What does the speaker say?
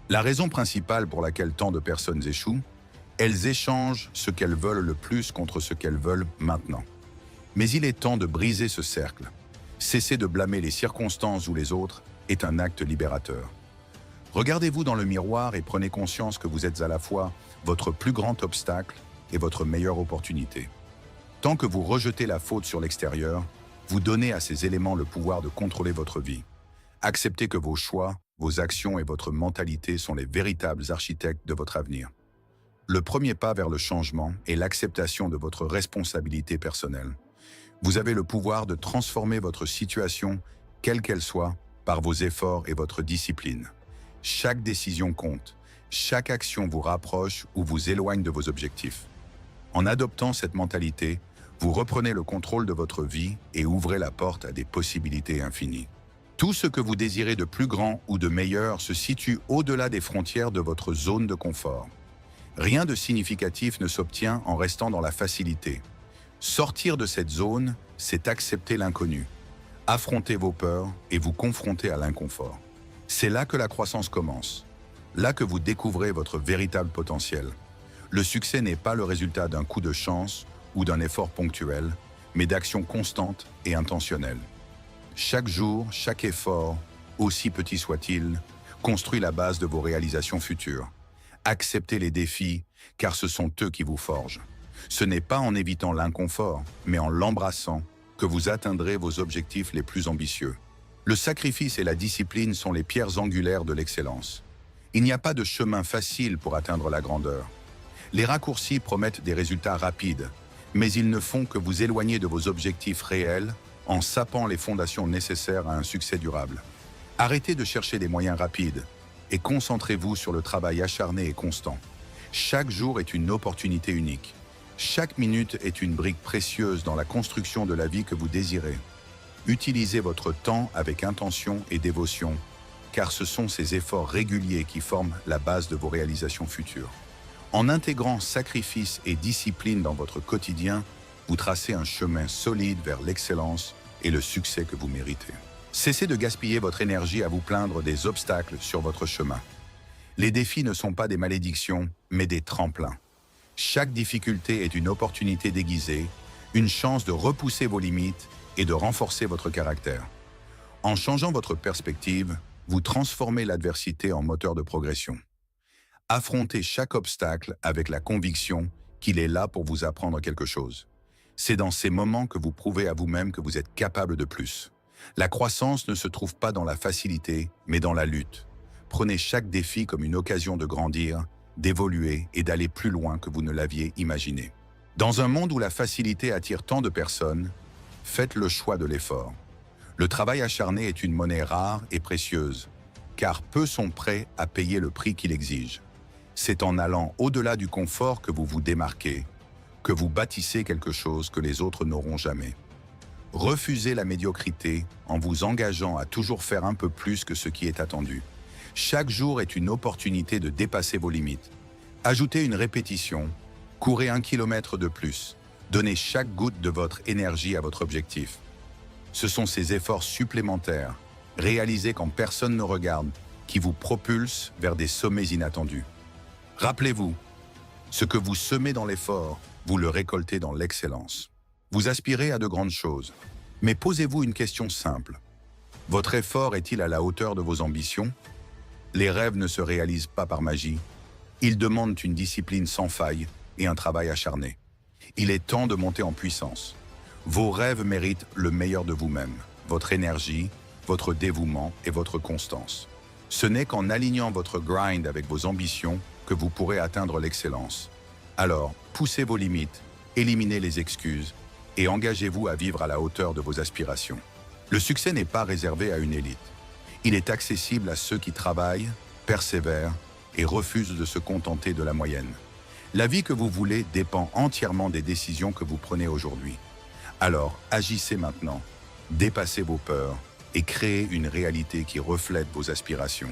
La raison principale pour laquelle tant de personnes échouent, elles échangent ce qu'elles veulent le plus contre ce qu'elles veulent maintenant. Mais il est temps de briser ce cercle. Cesser de blâmer les circonstances ou les autres est un acte libérateur. Regardez-vous dans le miroir et prenez conscience que vous êtes à la fois votre plus grand obstacle et votre meilleure opportunité. Tant que vous rejetez la faute sur l'extérieur, vous donnez à ces éléments le pouvoir de contrôler votre vie. Acceptez que vos choix, vos actions et votre mentalité sont les véritables architectes de votre avenir. Le premier pas vers le changement est l'acceptation de votre responsabilité personnelle. Vous avez le pouvoir de transformer votre situation, quelle qu'elle soit, par vos efforts et votre discipline. Chaque décision compte. Chaque action vous rapproche ou vous éloigne de vos objectifs. En adoptant cette mentalité, vous reprenez le contrôle de votre vie et ouvrez la porte à des possibilités infinies. Tout ce que vous désirez de plus grand ou de meilleur se situe au-delà des frontières de votre zone de confort. Rien de significatif ne s'obtient en restant dans la facilité. Sortir de cette zone, c'est accepter l'inconnu. Affronter vos peurs et vous confronter à l'inconfort. C'est là que la croissance commence. Là que vous découvrez votre véritable potentiel. Le succès n'est pas le résultat d'un coup de chance ou d'un effort ponctuel, mais d'actions constantes et intentionnelles. Chaque jour, chaque effort, aussi petit soit-il, construit la base de vos réalisations futures. Acceptez les défis, car ce sont eux qui vous forgent. Ce n'est pas en évitant l'inconfort, mais en l'embrassant, que vous atteindrez vos objectifs les plus ambitieux. Le sacrifice et la discipline sont les pierres angulaires de l'excellence. Il n'y a pas de chemin facile pour atteindre la grandeur. Les raccourcis promettent des résultats rapides, mais ils ne font que vous éloigner de vos objectifs réels en sapant les fondations nécessaires à un succès durable. Arrêtez de chercher des moyens rapides et concentrez-vous sur le travail acharné et constant. Chaque jour est une opportunité unique. Chaque minute est une brique précieuse dans la construction de la vie que vous désirez. Utilisez votre temps avec intention et dévotion, car ce sont ces efforts réguliers qui forment la base de vos réalisations futures. En intégrant sacrifice et discipline dans votre quotidien, vous tracez un chemin solide vers l'excellence et le succès que vous méritez. Cessez de gaspiller votre énergie à vous plaindre des obstacles sur votre chemin. Les défis ne sont pas des malédictions, mais des tremplins. Chaque difficulté est une opportunité déguisée, une chance de repousser vos limites et de renforcer votre caractère. En changeant votre perspective, vous transformez l'adversité en moteur de progression. Affrontez chaque obstacle avec la conviction qu'il est là pour vous apprendre quelque chose. C'est dans ces moments que vous prouvez à vous-même que vous êtes capable de plus. La croissance ne se trouve pas dans la facilité, mais dans la lutte. Prenez chaque défi comme une occasion de grandir, d'évoluer et d'aller plus loin que vous ne l'aviez imaginé. Dans un monde où la facilité attire tant de personnes, faites le choix de l'effort. Le travail acharné est une monnaie rare et précieuse, car peu sont prêts à payer le prix qu'il exige. C'est en allant au-delà du confort que vous vous démarquez, que vous bâtissez quelque chose que les autres n'auront jamais. Refusez la médiocrité en vous engageant à toujours faire un peu plus que ce qui est attendu. Chaque jour est une opportunité de dépasser vos limites. Ajoutez une répétition, courez 1 kilomètre de plus, donnez chaque goutte de votre énergie à votre objectif. Ce sont ces efforts supplémentaires, réalisés quand personne ne regarde, qui vous propulsent vers des sommets inattendus. Rappelez-vous, ce que vous semez dans l'effort, vous le récoltez dans l'excellence. Vous aspirez à de grandes choses, mais posez-vous une question simple. Votre effort est-il à la hauteur de vos ambitions? Les rêves ne se réalisent pas par magie. Ils demandent une discipline sans faille et un travail acharné. Il est temps de monter en puissance. Vos rêves méritent le meilleur de vous-même, votre énergie, votre dévouement et votre constance. Ce n'est qu'en alignant votre grind avec vos ambitions que vous pourrez atteindre l'excellence. Alors, poussez vos limites, éliminez les excuses et engagez-vous à vivre à la hauteur de vos aspirations. Le succès n'est pas réservé à une élite. Il est accessible à ceux qui travaillent, persévèrent et refusent de se contenter de la moyenne. La vie que vous voulez dépend entièrement des décisions que vous prenez aujourd'hui. Alors, agissez maintenant, dépassez vos peurs et créez une réalité qui reflète vos aspirations.